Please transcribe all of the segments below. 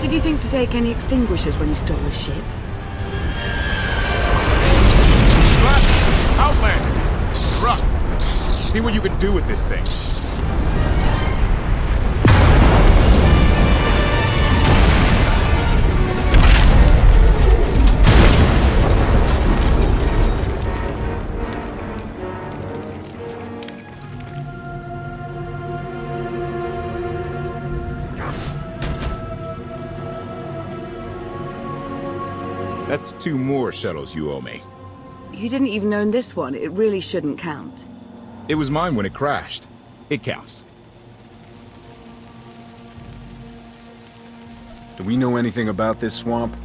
Did you think to take any extinguishers when you stole the ship? Outlander! Truck! See what you can do with this thing. That's 2 more shuttles you owe me. You didn't even own this one. It really shouldn't count. It was mine when it crashed. It counts. Do we know anything about this swamp?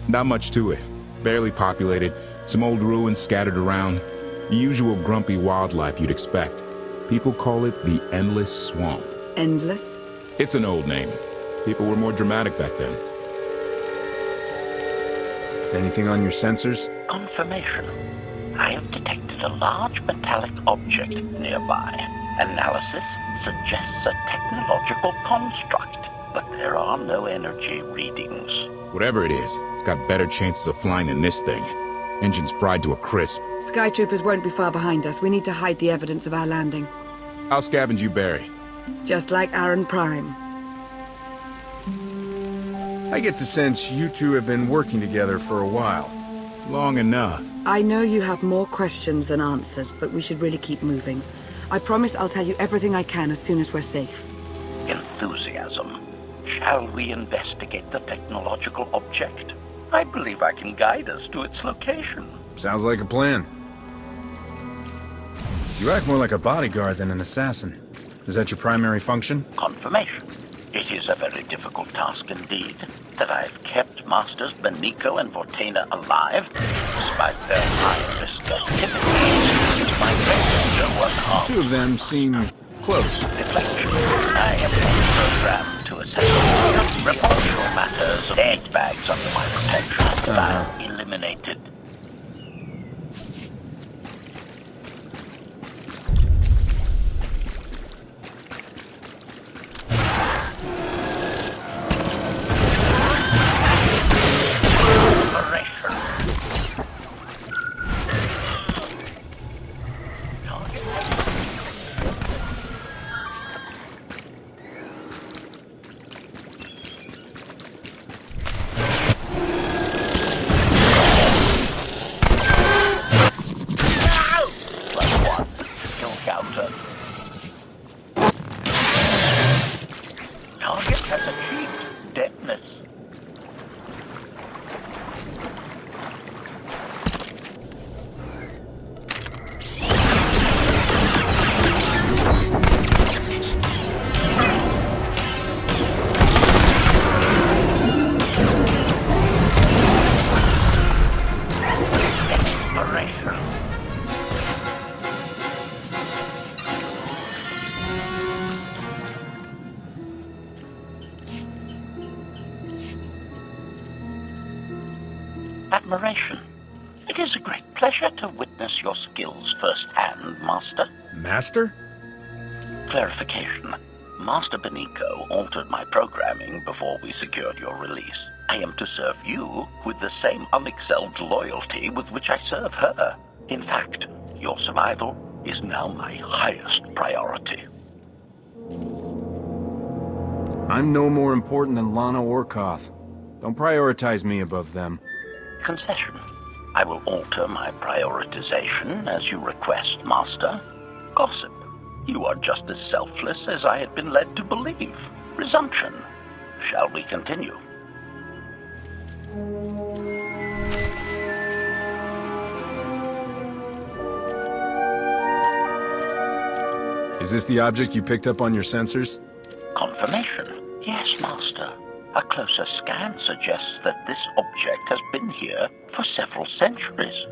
Not much to it. Barely populated, some old ruins scattered around. The usual grumpy wildlife you'd expect. People call it the Endless Swamp. Endless? It's an old name. People were more dramatic back then. Anything on your sensors? Confirmation. I have detected a large metallic object nearby. Analysis suggests a technological construct, but there are no energy readings. Whatever it is, it's got better chances of flying than this thing. Engine's fried to a crisp. Skytroopers won't be far behind us. We need to hide the evidence of our landing. I'll scavenge you, Barry. Just like Aaron Prime. I get the sense you two have been working together for a while. Long enough. I know you have more questions than answers, but we should really keep moving. I promise I'll tell you everything I can as soon as we're safe. Enthusiasm. Shall we investigate the technological object? I believe I can guide us to its location. Sounds like a plan. You act more like a bodyguard than an assassin. Is that your primary function? Confirmation. It is a very difficult task indeed, that I've kept Masters Benico and Vortena alive, despite their high-risk activities. My messenger was harmed. 2 of them seem close. Deflection. I am programmed to assess reportable matters. 8 bags under my protection. Found eliminated. Admiration. It is a great pleasure to witness your skills firsthand, Master. Master? Clarification. Master Benico altered my programming before we secured your release. I am to serve you with the same unexcelled loyalty with which I serve her. In fact, your survival is now my highest priority. I'm no more important than Lana or Koth. Don't prioritize me above them. Concession. I will alter my prioritization as you request, Master. Gossip. You are just as selfless as I had been led to believe. Resumption. Shall we continue? Is this the object you picked up on your sensors? Confirmation. Yes, Master. A closer scan suggests that this object has been here for several centuries.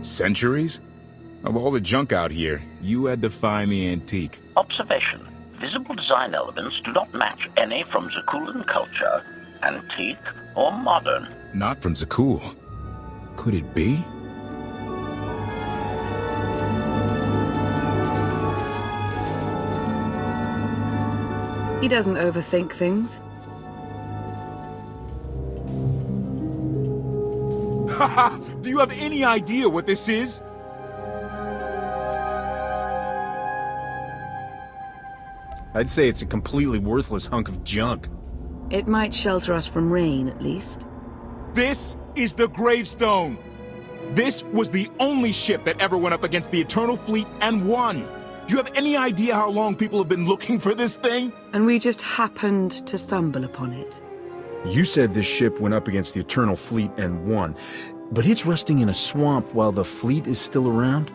Centuries? Of all the junk out here, you had to find the antique. Observation. Visible design elements do not match any from Zakulan culture, antique or modern. Not from Zakul. Could it be? He doesn't overthink things. Haha! Do you have any idea what this is? I'd say it's a completely worthless hunk of junk. It might shelter us from rain, at least. This is the Gravestone! This was the only ship that ever went up against the Eternal Fleet and won! Do you have any idea how long people have been looking for this thing? And we just happened to stumble upon it. You said this ship went up against the Eternal Fleet and won, but it's rusting in a swamp while the fleet is still around?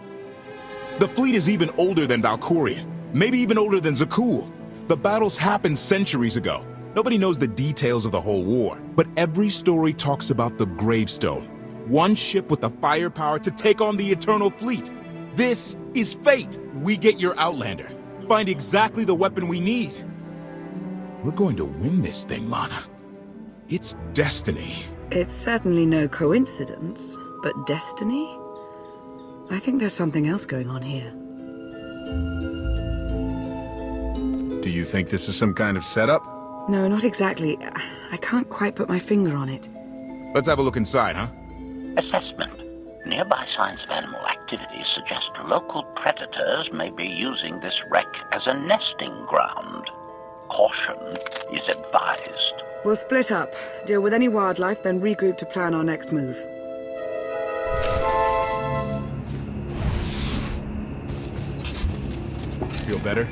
The fleet is even older than Valkorian, maybe even older than Zakul. The battles happened centuries ago. Nobody knows the details of the whole war, but every story talks about the Gravestone. One ship with the firepower to take on the Eternal Fleet. This is fate. We get your Outlander. Find exactly the weapon we need. We're going to win this thing, Lana. It's destiny. It's certainly no coincidence, but destiny? I think there's something else going on here. Do you think this is some kind of setup? No, not exactly. I can't quite put my finger on it. Let's have a look inside, huh? Assessment. Nearby signs of animal activity suggest local predators may be using this wreck as a nesting ground. Caution is advised. We'll split up, deal with any wildlife, then regroup to plan our next move. Feel better?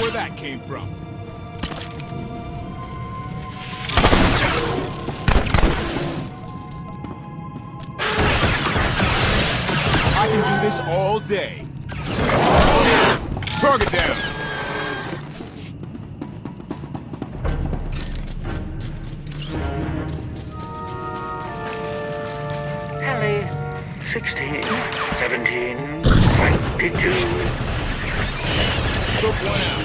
Where that came from. I can do this all day. Target down. Tally, 16, 17, 22. Took one out.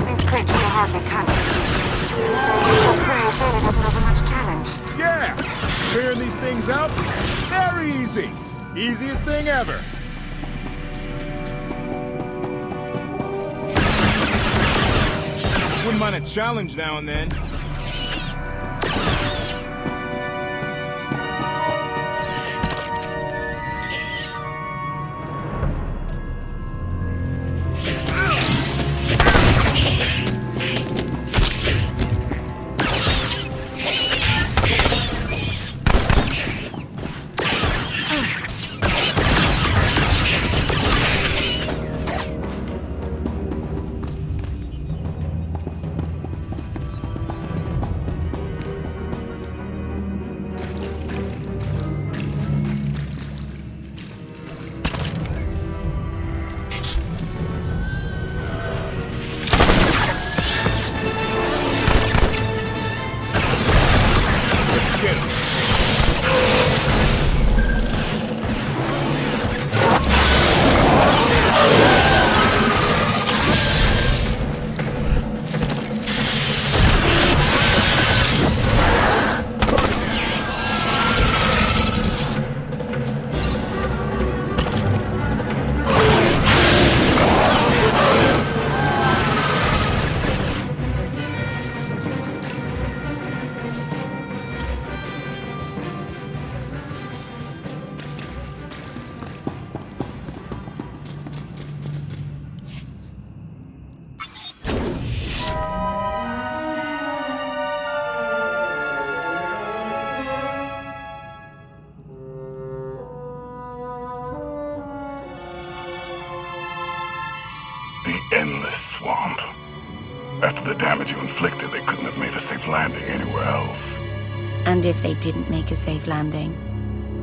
These creatures are hardly cunning. Clearly doesn't offer much challenge. Yeah! Clearing these things out? Very easy. Easiest thing ever. Wouldn't mind a challenge now and then. After the damage you inflicted, they couldn't have made a safe landing anywhere else. And if they didn't make a safe landing?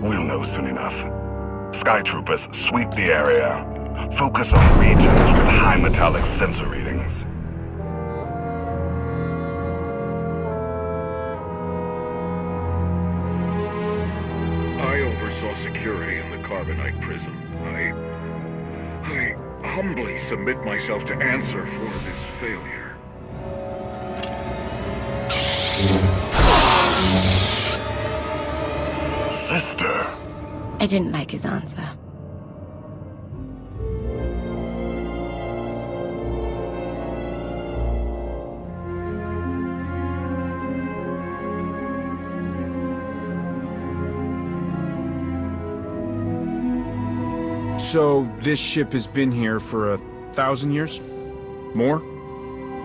We'll know soon enough. Sky Troopers, sweep the area. Focus on regions with high metallic sensor readings. I oversaw security in the Carbonite prison. I humbly submit myself to answer for this failure. Sister. I didn't like his answer. So, this ship has been here for 1,000 years? More?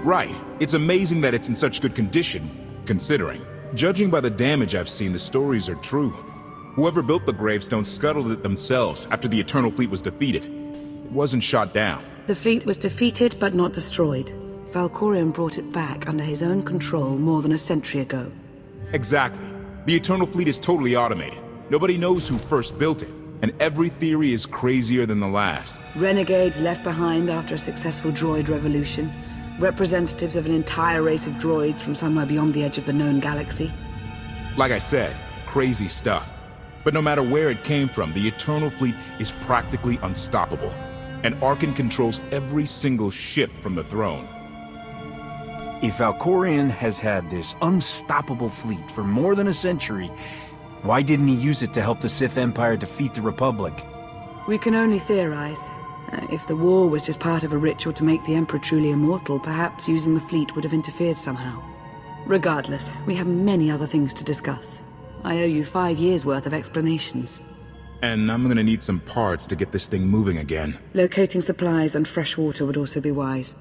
Right. It's amazing that it's in such good condition, considering. Judging by the damage I've seen, the stories are true. Whoever built the Gravestone scuttled it themselves after the Eternal Fleet was defeated. It wasn't shot down. The fleet was defeated but not destroyed. Valkorion brought it back under his own control more than a century ago. Exactly. The Eternal Fleet is totally automated. Nobody knows who first built it, and every theory is crazier than the last. Renegades left behind after a successful droid revolution. Representatives of an entire race of droids from somewhere beyond the edge of the known galaxy. Like I said, crazy stuff. But no matter where it came from, the Eternal Fleet is practically unstoppable. And Arkan controls every single ship from the throne. If Valkorion has had this unstoppable fleet for more than a century, why didn't he use it to help the Sith Empire defeat the Republic? We can only theorize. If the war was just part of a ritual to make the Emperor truly immortal, perhaps using the fleet would have interfered somehow. Regardless, we have many other things to discuss. I owe you 5 years' worth of explanations. And I'm gonna need some parts to get this thing moving again. Locating supplies and fresh water would also be wise.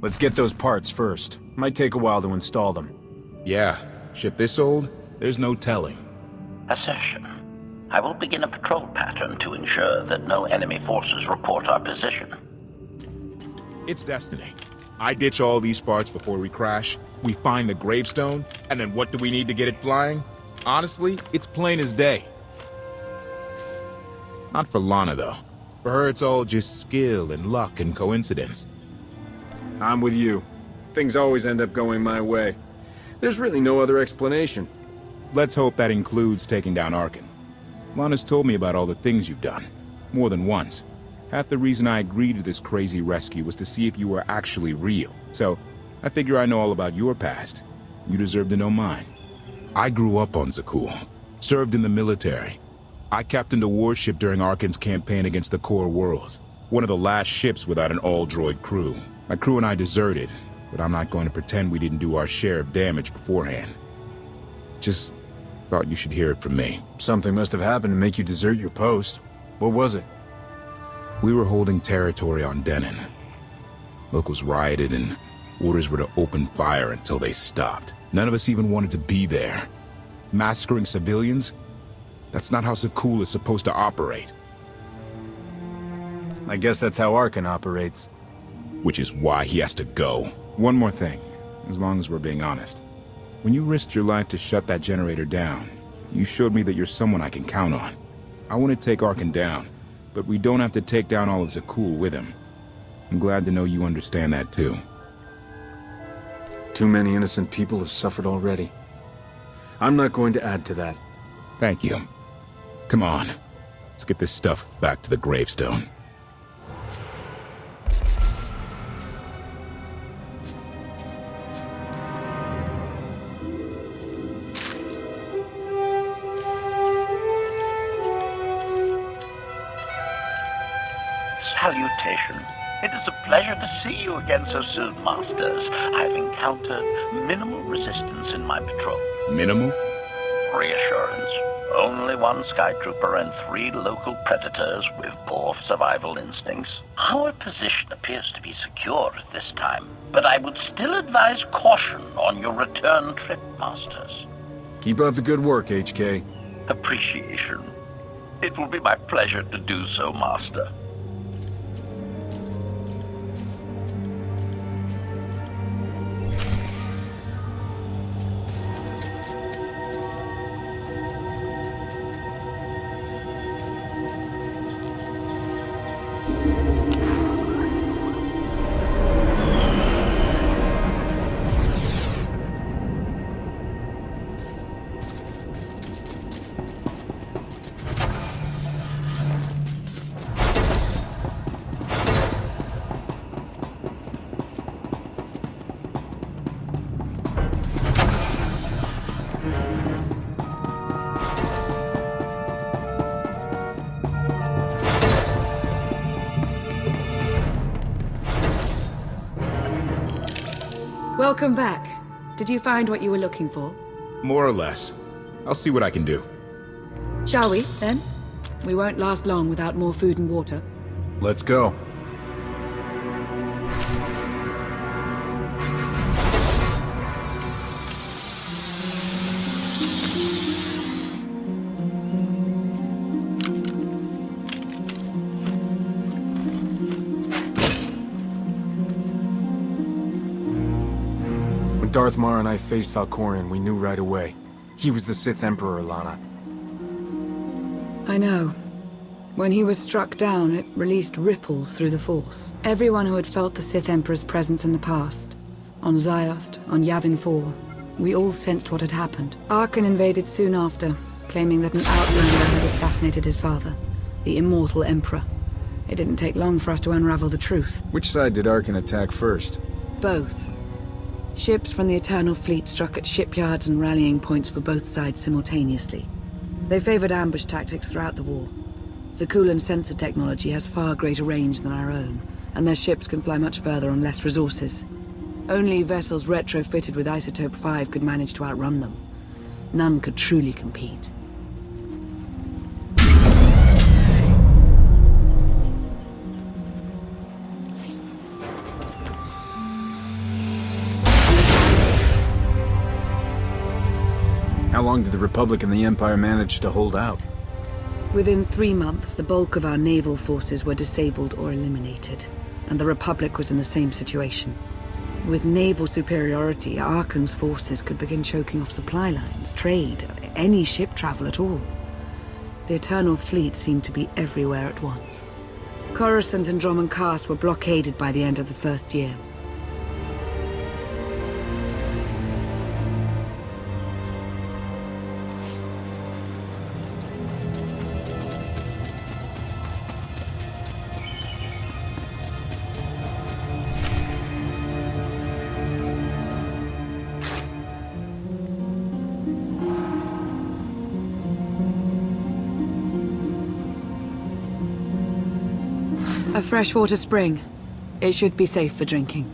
Let's get those parts first. Might take a while to install them. Yeah, ship this old? There's no telling. Assertion. I will begin a patrol pattern to ensure that no enemy forces report our position. It's destiny. I ditch all these parts before we crash, we find the Gravestone, and then what do we need to get it flying? Honestly, it's plain as day. Not for Lana, though. For her, it's all just skill and luck and coincidence. I'm with you. Things always end up going my way. There's really no other explanation. Let's hope that includes taking down Arkan. Lana's told me about all the things you've done. More than once. Half the reason I agreed to this crazy rescue was to see if you were actually real. So, I figure I know all about your past. You deserve to know mine. I grew up on Zakuul. Served in the military. I captained a warship during Arkan's campaign against the Core Worlds. One of the last ships without an all-droid crew. My crew and I deserted, but I'm not going to pretend we didn't do our share of damage beforehand. Just thought you should hear it from me. Something must have happened to make you desert your post. What was it? We were holding territory on Denon. Locals rioted and orders were to open fire until they stopped. None of us even wanted to be there. Massacring civilians? That's not how Zakuul is supposed to operate. I guess that's how Arkan operates. Which is why he has to go. One more thing, as long as we're being honest. When you risked your life to shut that generator down, you showed me that you're someone I can count on. I want to take Arkan down, but we don't have to take down all of Zakuul with him. I'm glad to know you understand that too. Too many innocent people have suffered already. I'm not going to add to that. Thank you. Come on, let's get this stuff back to the Gravestone. Salutation. It is a pleasure to see you again so soon, Masters. I've encountered minimal resistance in my patrol. Minimal? Reassurance. Only one Sky Trooper and 3 local predators with poor survival instincts. Our position appears to be secure at this time, but I would still advise caution on your return trip, Masters. Keep up the good work, HK. Appreciation. It will be my pleasure to do so, Master. Welcome back. Did you find what you were looking for? More or less. I'll see what I can do. Shall we, then? We won't last long without more food and water. Let's go. When Darth Mar and I faced Valkorion, we knew right away. He was the Sith Emperor, Lana. I know. When he was struck down, it released ripples through the Force. Everyone who had felt the Sith Emperor's presence in the past, on Ziost, on Yavin 4, we all sensed what had happened. Arkan invaded soon after, claiming that an outlander had assassinated his father, the immortal Emperor. It didn't take long for us to unravel the truth. Which side did Arkan attack first? Both. Ships from the Eternal Fleet struck at shipyards and rallying points for both sides simultaneously. They favored ambush tactics throughout the war. Zakuulan sensor technology has far greater range than our own, and their ships can fly much further on less resources. Only vessels retrofitted with Isotope 5 could manage to outrun them. None could truly compete. How long did the Republic and the Empire manage to hold out? Within 3 months, the bulk of our naval forces were disabled or eliminated, and the Republic was in the same situation. With naval superiority, Arkan's forces could begin choking off supply lines, trade, any ship travel at all. The Eternal Fleet seemed to be everywhere at once. Coruscant and Dromund Kaas were blockaded by the end of the first year. A freshwater spring. It should be safe for drinking.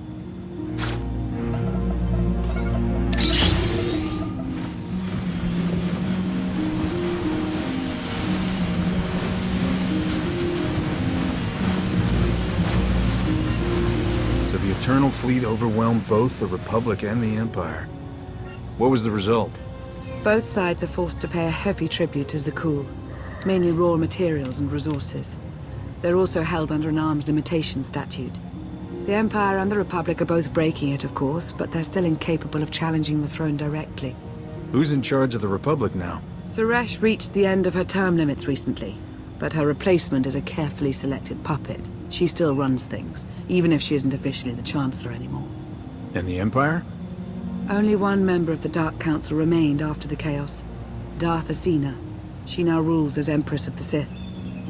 So the Eternal Fleet overwhelmed both the Republic and the Empire. What was the result? Both sides are forced to pay a heavy tribute to Zakuul, mainly raw materials and resources. They're also held under an arms limitation statute. The Empire and the Republic are both breaking it, of course, but they're still incapable of challenging the throne directly. Who's in charge of the Republic now? Suresh reached the end of her term limits recently, but her replacement is a carefully selected puppet. She still runs things, even if she isn't officially the Chancellor anymore. And the Empire? Only one member of the Dark Council remained after the chaos. Darth Asina. She now rules as Empress of the Sith.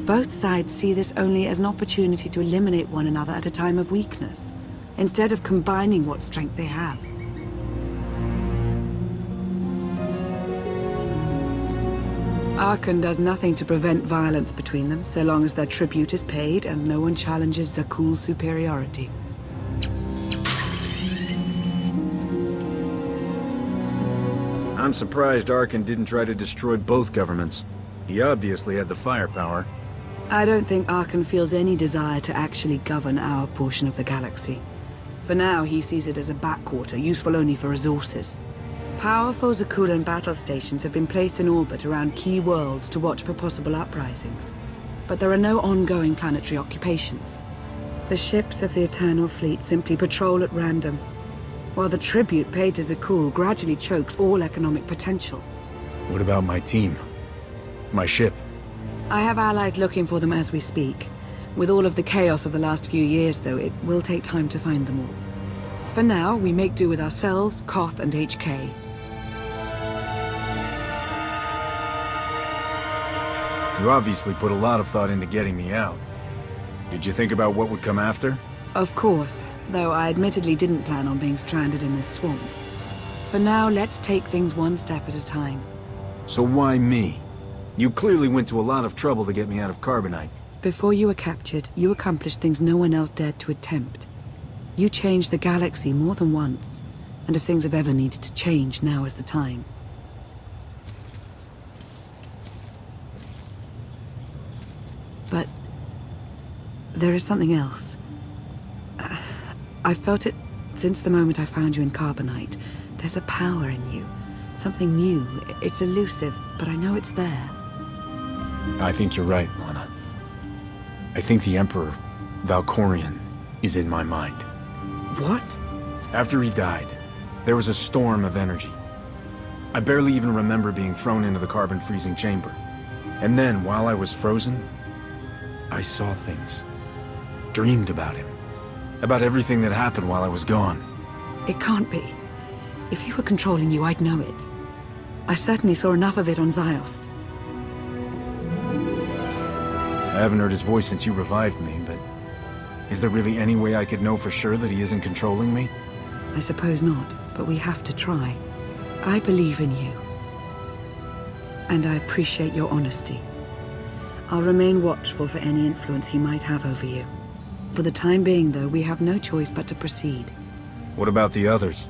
Both sides see this only as an opportunity to eliminate one another at a time of weakness, instead of combining what strength they have. Arkan does nothing to prevent violence between them, so long as their tribute is paid and no one challenges Zakuul's superiority. I'm surprised Arkan didn't try to destroy both governments. He obviously had the firepower. I don't think Arkan feels any desire to actually govern our portion of the galaxy. For now, he sees it as a backwater, useful only for resources. Powerful Zakuulan battle stations have been placed in orbit around key worlds to watch for possible uprisings. But there are no ongoing planetary occupations. The ships of the Eternal Fleet simply patrol at random, while the tribute paid to Zakuul gradually chokes all economic potential. What about my team? My ship? I have allies looking for them as we speak. With all of the chaos of the last few years, though, it will take time to find them all. For now, we make do with ourselves, Koth, and HK. You obviously put a lot of thought into getting me out. Did you think about what would come after? Of course, though I admittedly didn't plan on being stranded in this swamp. For now, let's take things one step at a time. So why me? You clearly went to a lot of trouble to get me out of Carbonite. Before you were captured, you accomplished things no one else dared to attempt. You changed the galaxy more than once. And if things have ever needed to change, now is the time. But there is something else. I've felt it since the moment I found you in Carbonite. There's a power in you. Something new. It's elusive, but I know it's there. I think you're right, Lana. I think the Emperor, Valkorion, is in my mind. What? After he died, there was a storm of energy. I barely even remember being thrown into the carbon freezing chamber. And then, while I was frozen, I saw things. Dreamed about him. About everything that happened while I was gone. It can't be. If he were controlling you, I'd know it. I certainly saw enough of it on Ziost. I haven't heard his voice since you revived me, but... is there really any way I could know for sure that he isn't controlling me? I suppose not, but we have to try. I believe in you. And I appreciate your honesty. I'll remain watchful for any influence he might have over you. For the time being, though, we have no choice but to proceed. What about the others?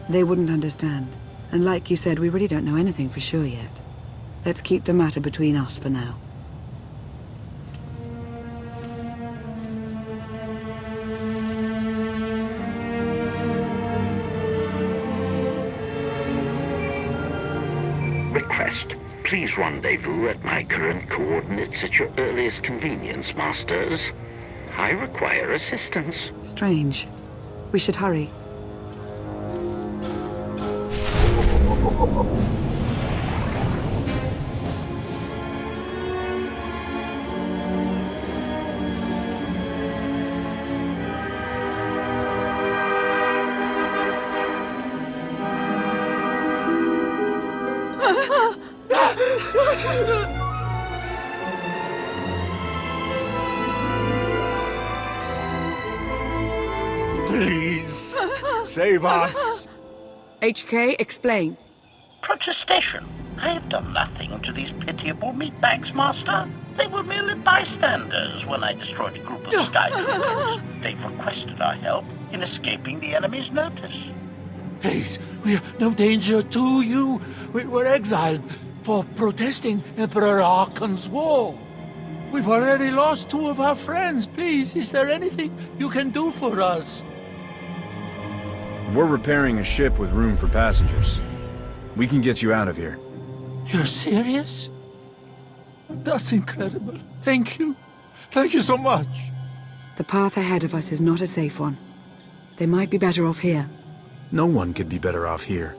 They wouldn't understand. And like you said, we really don't know anything for sure yet. Let's keep the matter between us for now. Request. Please rendezvous at my current coordinates at your earliest convenience, Masters. I require assistance. Strange. We should hurry. Please, save us. HK, explain. Protestation. I have done nothing to these pitiable meatbags, Master. They were merely bystanders when I destroyed a group of skytroopers. They requested our help in escaping the enemy's notice. Please, we are no danger to you. We were exiled for protesting Emperor Archon's war. We've already lost 2 of our friends. Please, is there anything you can do for us? We're repairing a ship with room for passengers. We can get you out of here. You're serious? That's incredible. Thank you. Thank you so much. The path ahead of us is not a safe one. They might be better off here. No one could be better off here.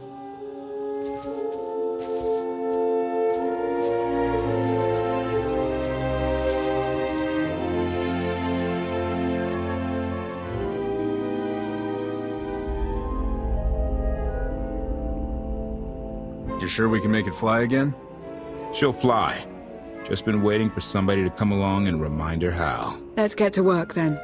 You sure we can make it fly again? She'll fly. Just been waiting for somebody to come along and remind her how. Let's get to work then.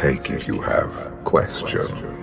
take it you have questions.